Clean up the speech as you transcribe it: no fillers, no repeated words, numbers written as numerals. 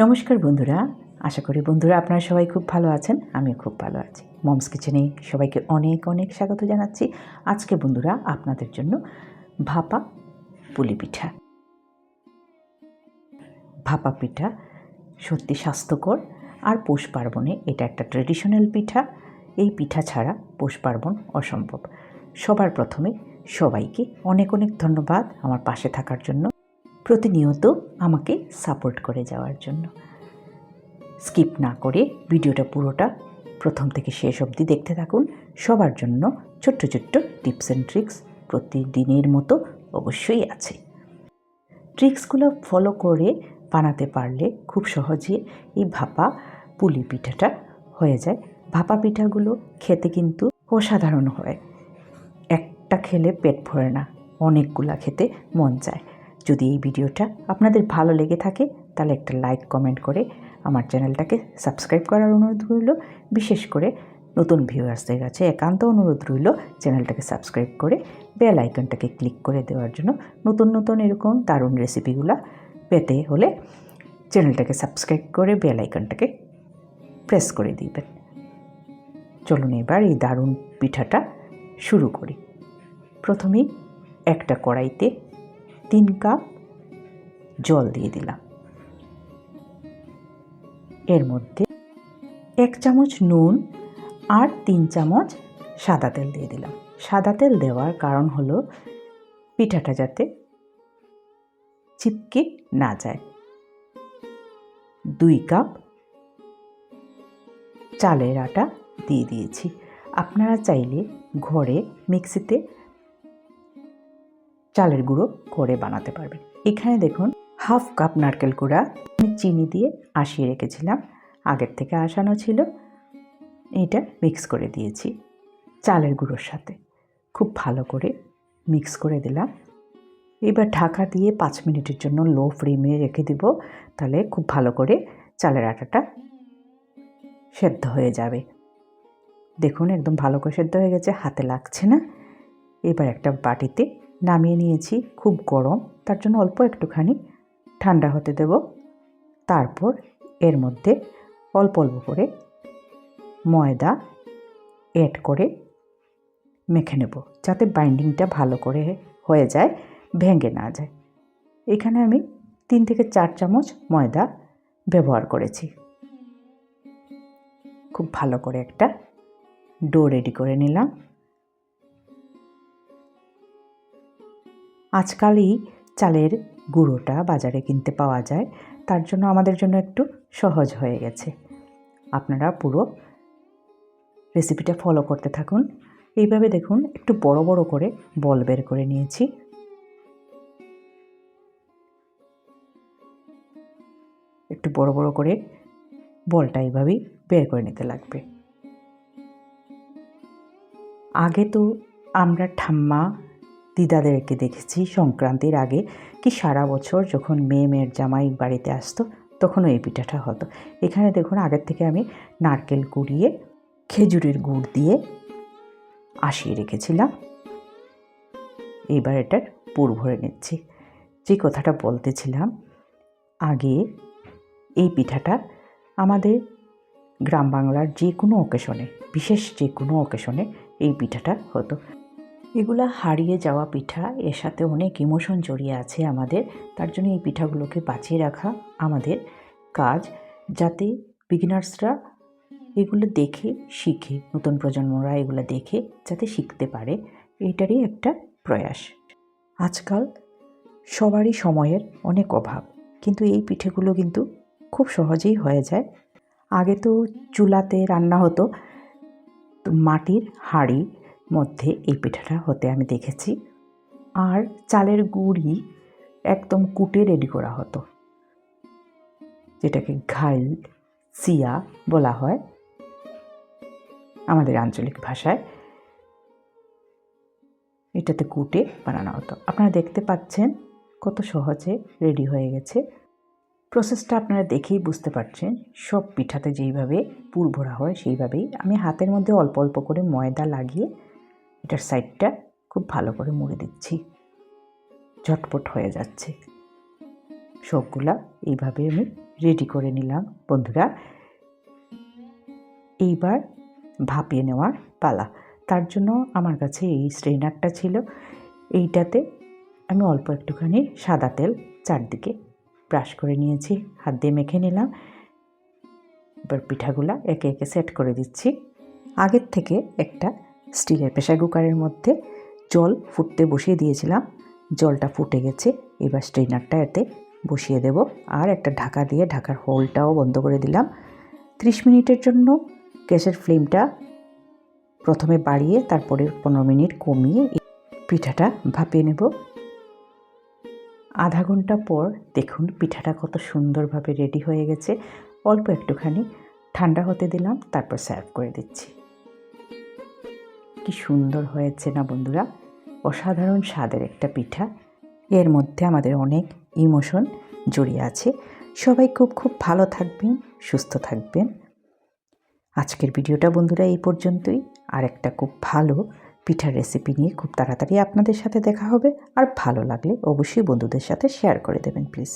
নমস্কার বন্ধুরা, আশা করি বন্ধুরা আপনারা সবাই খুব ভালো আছেন। আমিও খুব ভালো আছি। মমস কিচেনে সবাইকে অনেক অনেক স্বাগত জানাচ্ছি। আজকে বন্ধুরা আপনাদের জন্য ভাপা পুলি পিঠা। ভাপা পিঠা সত্যি স্বাস্থ্যকর আর পৌষ পার্বণে এটা একটা ট্রেডিশনাল পিঠা। এই পিঠা ছাড়া পৌষ পার্বণ অসম্ভব। সবার প্রথমে সবাইকে অনেক অনেক ধন্যবাদ আমার পাশে থাকার জন্য, প্রতিনিয়ত আমাকে সাপোর্ট করে যাওয়ার জন্য। স্কিপ না করে ভিডিওটা পুরোটা প্রথম থেকে শেষ অবধি দেখতে থাকুন। সবার জন্য ছোট্ট ছোট্ট টিপস অ্যান্ড ট্রিক্স প্রতিদিনের মতো অবশ্যই আছে। ট্রিক্সগুলো ফলো করে বানাতে পারলে খুব সহজে এই ভাপা পুলি পিঠাটা হয়ে যায়। ভাপা পিঠাগুলো খেতে কিন্তু অসাধারণ হয়। একটা খেলে পেট ভরে না, অনেকগুলা খেতে মন চায়। যদি এই ভিডিওটা আপনাদের ভালো লেগে থাকে তাহলে একটা লাইক কমেন্ট করে আমার চ্যানেলটাকে সাবস্ক্রাইব করার অনুরোধ রইল। বিশেষ করে নতুন ভিউয়ার্সদের কাছে একান্ত অনুরোধ রইল চ্যানেলটাকে সাবস্ক্রাইব করে বেল আইকনটাকে ক্লিক করে দেওয়ার জন্য। নতুন নতুন এরকম দারুণ রেসিপিগুলো পেতে হলে চ্যানেলটাকে সাবস্ক্রাইব করে বেল আইকনটাকে প্রেস করে দিবেন। চলুন এবার এই দারুণ পিঠাটা শুরু করি। প্রথমেই একটা কড়াইতে 3 কাপ জল দিয়ে দিলাম। এর মধ্যে 1 চামচ নুন আর 3 চামচ সাদা তেল দিয়ে দিলাম। সাদা তেল দেওয়ার কারণ হলো পিঠাটা যাতে চিপকে না যায়। 2 কাপ চালের আটা দিয়ে দিয়েছি। আপনারা চাইলে ঘরে মিক্সিতে চালের গুঁড়ো করে বানাতে পারবেন। এখানে দেখুন হাফ কাপ নারকেল কুড়া আমি চিনি দিয়ে আশিয়ে রেখেছিলাম, আগের থেকে আসানো ছিল। এটা মিক্স করে দিয়েছি চালের গুঁড়োর সাথে। খুব ভালো করে মিক্স করে দিলাম। এবার ঢাকা দিয়ে 5 মিনিটের জন্য লো ফ্লেমে রেখে দিব। তাহলে খুব ভালো করে চালের আটাটা সেদ্ধ হয়ে যাবে। দেখুন একদম ভালো করে সেদ্ধ হয়ে গেছে, হাতে লাগছে না। এবার একটা বাটিতে নামিয়ে নিয়েছি। খুব গরম, তার জন্য অল্প একটুখানি ঠান্ডা হতে দেব। তারপর এর মধ্যে অল্প অল্প করে ময়দা অ্যাড করে মেখে নেব, যাতে বাইন্ডিংটা ভালো করে হয়ে যায়, ভেঙে না যায়। এখানে আমি 3 থেকে 4 চামচ ময়দা ব্যবহার করেছি। খুব ভালো করে একটা ডো রেডি করে নিলাম। আজকালই চালের গুঁড়োটা বাজারে কিনতে পাওয়া যায়, তার জন্য আমাদের জন্য একটু সহজ হয়ে গেছে। আপনারা পুরো রেসিপিটা ফলো করতে থাকুন। এইভাবে দেখুন একটু বড় বড় করে বল বের করে নিয়েছি। একটু বড় বড় করে বলটা এইভাবেই বের করে নিতে লাগবে। আগে তো আমরা ঠাম্মা দিদাদেরকে দেখেছি সংক্রান্তির আগে কি সারা বছর যখন মেয়ের জামাই বাড়িতে আসতো তখনও এই পিঠাটা হতো। এখানে দেখুন আগের থেকে আমি নারকেল কুড়িয়ে খেজুরের গুড় দিয়ে আশিয়ে রেখেছিলাম। এবার এটার পুর ভরে নিচ্ছি। যে কথাটা বলতেছিলাম, আগে এই পিঠাটা আমাদের গ্রাম বাংলার যে কোনো অকেশনে, বিশেষ যে কোনো অকেশনে এই পিঠাটা হতো। এগুলা হারিয়ে যাওয়া পিঠা, এর সাথে অনেক ইমোশন জড়িয়ে আছে আমাদের। তার জন্য এই পিঠাগুলোকে বাঁচিয়ে রাখা আমাদের কাজ, যাতে বিগিনার্সরা এগুলো দেখে শিখে, নতুন প্রজন্মরা এগুলো দেখে যাতে শিখতে পারে, এইটারই একটা প্রয়াস। আজকাল সবারই সময়ের অনেক অভাব, কিন্তু এই পিঠেগুলো কিন্তু খুব সহজেই হয়ে যায়। আগে তো চুলাতে রান্না হতো, মাটির হাঁড়ির মধ্যে এই পিঠাটা হতে আমি দেখেছি। আর চালের গুঁড়ি একদম কুটে রেডি করা হতো, যেটাকে ঘাইল চিয়া বলা হয় আমাদের আঞ্চলিক ভাষায়। এটাতে কুটে বানানো হতো। আপনারা দেখতে পাচ্ছেন কত সহজে রেডি হয়ে গেছে। প্রসেসটা আপনারা দেখেই বুঝতে পারছেন। সব পিঠাতে যেইভাবে পুর ভরা হয় সেইভাবেই আমি হাতের মধ্যে অল্প অল্প করে ময়দা লাগিয়ে এটার সাইডটা খুব ভালো করে মুড়ে দিচ্ছি। ঝটপট হয়ে যাচ্ছে। সবগুলা এইভাবে আমি রেডি করে নিলাম বন্ধুরা। এইবার ভাপিয়ে নেওয়ার পালা। তার জন্য আমার কাছে এই স্ট্রেনারটা ছিল। এইটাতে আমি অল্প একটুখানি সাদা তেল চারদিকে ব্রাশ করে নিয়েছি, হাত দিয়ে মেখে নিলাম। এবার পিঠাগুলা একে একে সেট করে দিচ্ছি। আগের থেকে একটা স্টিলের প্রেসার কুকারের মধ্যে জল ফুটতে বসিয়ে দিয়েছিলাম, জলটা ফুটে গেছে। এবার স্ট্রেনারটা এতে বসিয়ে দেব আর একটা ঢাকা দিয়ে ঢাকার হোলটাও বন্ধ করে দিলাম। 30 মিনিটের জন্য গ্যাসের ফ্লেমটা প্রথমে বাড়িয়ে তারপরে 15 মিনিট কমিয়ে পিঠাটা ভাপিয়ে নেব। আধা ঘন্টা পর দেখুন পিঠাটা কত সুন্দরভাবে রেডি হয়ে গেছে। অল্প একটুখানি ঠান্ডা হতে দিলাম, তারপর সার্ভ করে দিচ্ছি। কি সুন্দর হয়েছে না বন্ধুরা, অসাধারণ স্বাদের একটা পিঠা। এর মধ্যে আমাদের অনেক ইমোশন জড়িয়ে আছে। সবাই খুব ভালো থাকবেন, সুস্থ থাকবেন। আজকের ভিডিওটা বন্ধুরা এই পর্যন্তই। আর একটা খুব ভালো পিঠার রেসিপি নিয়ে খুব তাড়াতাড়ি আপনাদের সাথে দেখা হবে। আর ভালো লাগলে অবশ্যই বন্ধুদের সাথে শেয়ার করে দেবেন প্লিজ।